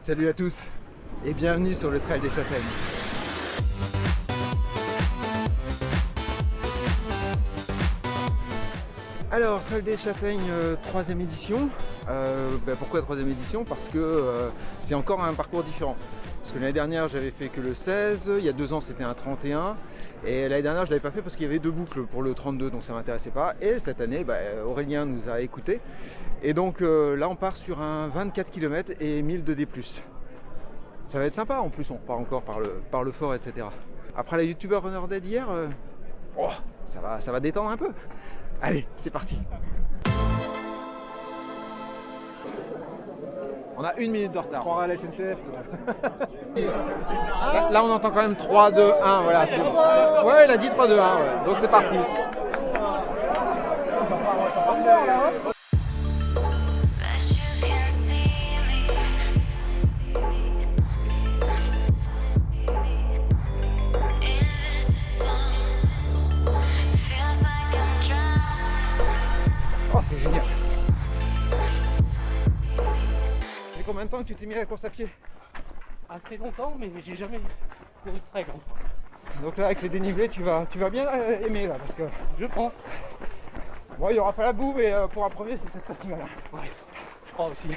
Salut à tous et bienvenue sur le Trail des Châtaignes. Alors, Trail des Châtaignes, 3e édition. Pourquoi 3e édition? Parce que c'est encore un parcours différent. Parce que l'année dernière j'avais fait que le 16, il y a 2 ans c'était un 31 et l'année dernière je ne l'avais pas fait parce qu'il y avait 2 boucles pour le 32 donc ça ne m'intéressait pas. Et cette année Aurélien nous a écoutés et donc là on part sur un 24 km et 1000 de D+. Ça va être sympa, en plus on repart encore par le fort, etc. Après la YouTuber Runner Dead hier, ça va détendre un peu. Allez, c'est parti. On a 1 minute de retard. 3 à la SNCF. Là on entend quand même 3, 2, 1, voilà. Ouais, il a dit 3, 2, 1, ouais. Donc c'est parti. Oh, c'est génial. Ça fait combien de temps que tu t'es mis à la course à pied? Assez longtemps, mais j'ai jamais couru très grand. Donc là avec les dénivelés tu vas bien aimer là parce que Je pense. bon il n'y aura pas la boue mais pour un premier c'est peut-être pas si mal. Ouais, je crois aussi.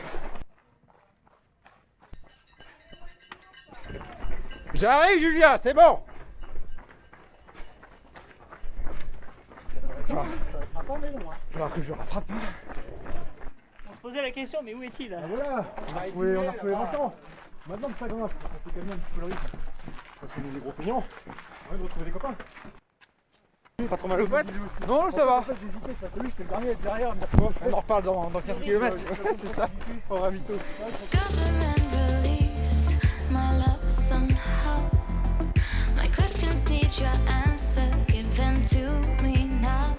J'arrive Julien, c'est bon. Ça va être un peu long, hein. Il faudra que je rattrape. On se posait la question, mais où est-il? Ah voilà, on a retrouvé Vincent. Maintenant que ça grince, on fait quand même un petit peu le rythme. Parce qu'on est des gros feignants. On va de retrouver des copains. Pas trop mal aux pattes? Non, ça va. En fait, j'ai hésité, parce que lui, j'étais le dernier derrière. On en reparle dans 15 km. C'est ça. Au ravito. Discover and release my love somehow. My questions need your answer. Give them to me now.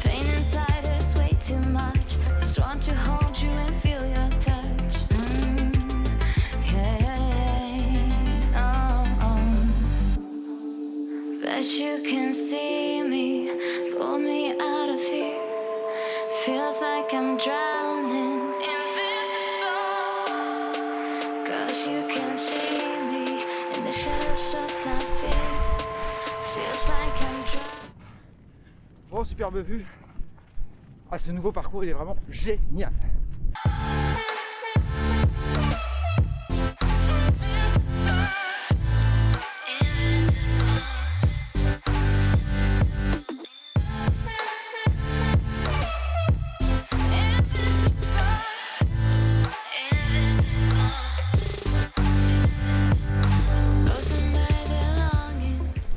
Pain inside is way too much. Just want to hold you and feel your touch. But you can see me, pull me out of here. Feels like I'm drowning, invisible. Cause you can see me in the shadows of my fear. Feels like I'm drowning. Bon, superbe vue. Ah, ce nouveau parcours il est vraiment génial.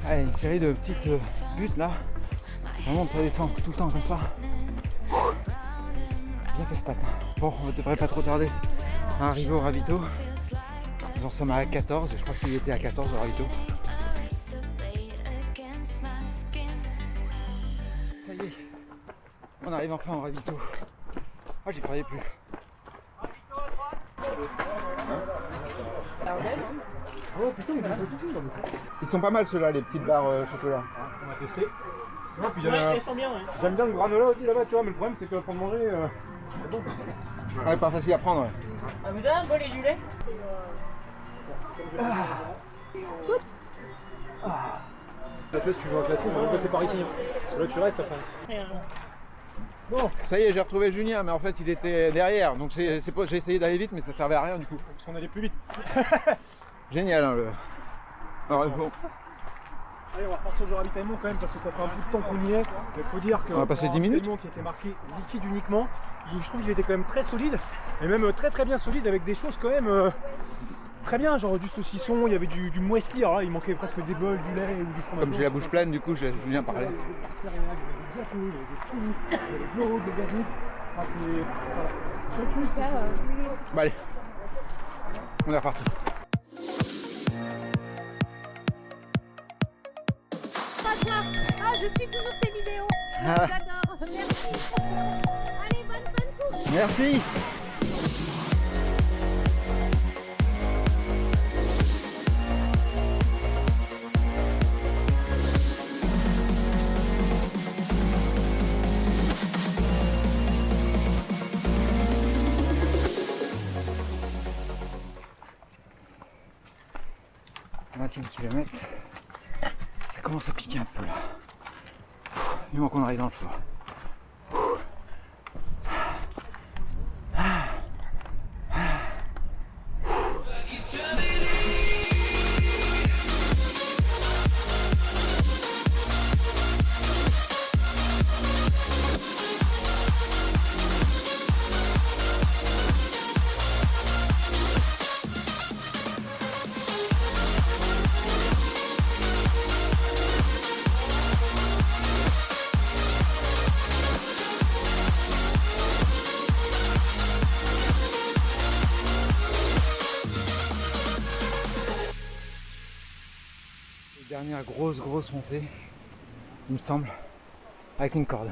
Allez, une série de petites buttes là. Vraiment ça descend tout le temps comme ça. Bien casse-pattes. Bon, on ne devrait pas trop tarder à arriver au ravito. Nous en sommes à 14 et je crois qu'il était à 14 au ravito. Ça y est, on arrive enfin au ravito. Ah, j'y croyais plus. Oh putain, il y a des saucissons dans le sac. Ils sont pas mal ceux-là, les petites barres chocolat. On va tester. Non, puis Ouais, ils sont bien, ouais. j'aime bien le granola aussi là-bas, tu vois, mais le problème c'est que pour manger, c'est bon. Ouais, pas facile à prendre. Ouais. Ah, vous avez un bol et du lait? La chose, tu veux un classement, on va passer par ici. Parce que là, tu restes après. Bon, ça y est, j'ai retrouvé Julien, mais en fait il était derrière. Donc j'ai essayé d'aller vite, mais ça servait à rien du coup. Parce qu'on allait plus vite. Génial, hein, le. Alors, bon, Allez, on va repartir du ravitaillement quand même parce que ça fait un bout de temps qu'on y est. Il faut dire que On va passer 10 minutes. ravitaillement qui était marqué liquide uniquement, je trouve qu'il était quand même très solide et même très bien solide avec des choses quand même très bien, genre du saucisson, il y avait du muesli, alors là il manquait presque des bols, du lait ou du fromage. comme j'ai la bouche pleine, du coup, je laisse Julien parler. Il y avait des céréales, il y avait des gâteaux, il y avait des fruits, il y avait de l'eau, des gazous. Enfin, c'est. Voilà. Surtout, Bon, allez, on est reparti. Ah, je suis toujours tes vidéos. Ah. J'adore. Merci. Allez, bonne course. Merci. 20e kilomètre. Ça commence à piquer un peu là. Du moment qu'on arrive dans le fort. Dernière grosse montée, il me semble, avec une corde.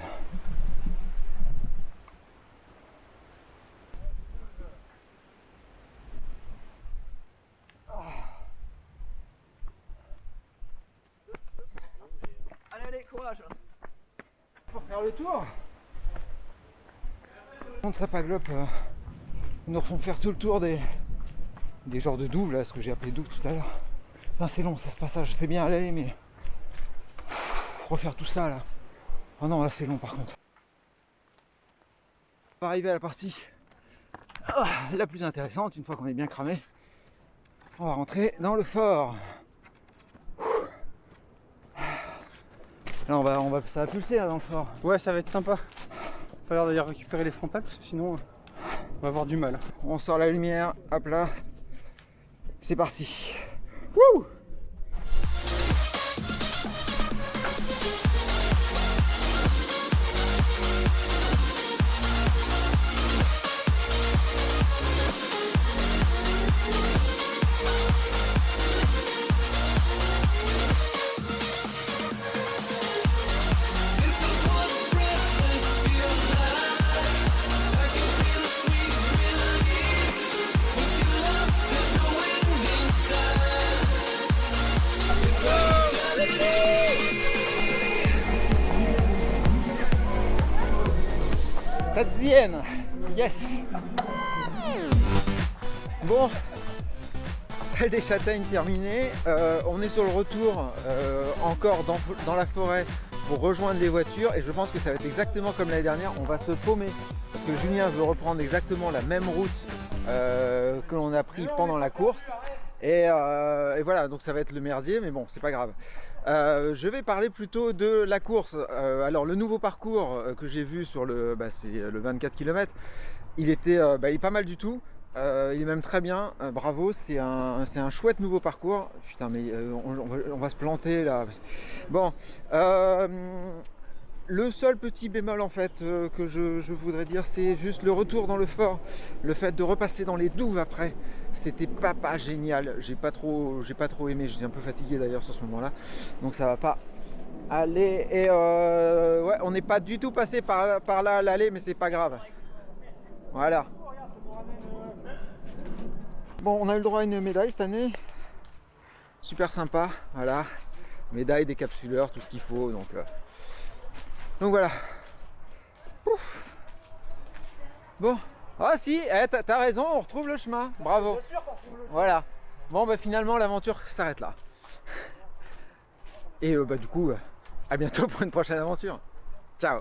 Allez, courage. Pour faire le tour, contre Sapaglope, ils nous refont faire tout le tour des genres de douves, là, ce que j'ai appelé douves tout à l'heure. C'est long ça, ce passage, j'étais bien allé, mais refaire tout ça là. Oh non, là c'est long par contre. On va arriver à la partie la plus intéressante. Une fois qu'on est bien cramé, on va rentrer dans le fort. Là ça va pulser là dans le fort. Ouais, ça va être sympa. Il va falloir d'ailleurs récupérer les frontales parce que sinon on va avoir du mal. On sort la lumière, hop là. C'est parti. Wouh! Tadzienne, yes. Bon, des châtaignes terminées. On est sur le retour encore dans la forêt pour rejoindre les voitures et je pense que ça va être exactement comme l'année dernière. On va se paumer parce que Julien veut reprendre exactement la même route que l'on a pris pendant la course et voilà, donc ça va être le merdier, mais bon, c'est pas grave. Je vais parler plutôt de la course. Alors le nouveau parcours que j'ai vu sur c'est le 24 km, il est pas mal du tout. Il est même très bien, bravo, c'est un chouette nouveau parcours. Putain mais on va se planter là. Bon, le seul petit bémol en fait que je voudrais dire, c'est juste le retour dans le fort, le fait de repasser dans les douves après. C'était pas génial, j'ai pas trop aimé, j'étais un peu fatigué d'ailleurs sur ce moment là, donc ça va pas aller. Et ouais, on n'est pas du tout passé par là à l'aller, mais c'est pas grave, voilà. Bon, on a eu le droit à une médaille cette année, super sympa, voilà, médaille, décapsuleur, tout ce qu'il faut, donc voilà. Ouf. Bon. Ah si, t'as raison, on retrouve le chemin, bravo. Voilà. Bon bah finalement l'aventure s'arrête là. Et du coup, à bientôt pour une prochaine aventure. Ciao.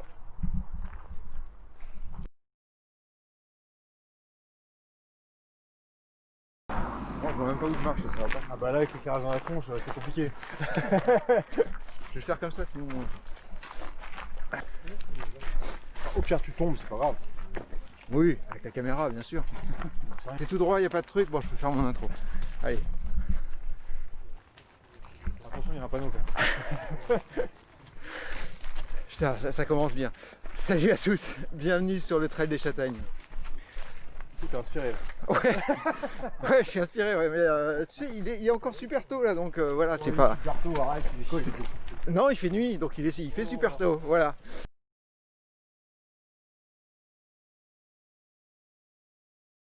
Bon, je vois même pas où je marche, ça va pas. Ah bah là avec l'éclairage dans la tronche, c'est compliqué. Je vais faire comme ça sinon... Au pire tu tombes, c'est pas grave. Oui, avec la caméra bien sûr. C'est tout droit, il n'y a pas de truc. Bon, je peux faire mon intro. Allez. Attention, il y a un panneau quand même. Putain, ça commence bien. Salut à tous, bienvenue sur le trail des châtaignes. T'es inspiré là. Ouais, je suis inspiré, ouais, mais tu sais, il est encore super tôt là, donc voilà, c'est pas... Super tôt, arrête, il est quoi, Non, il fait nuit, donc il fait super tôt, voilà.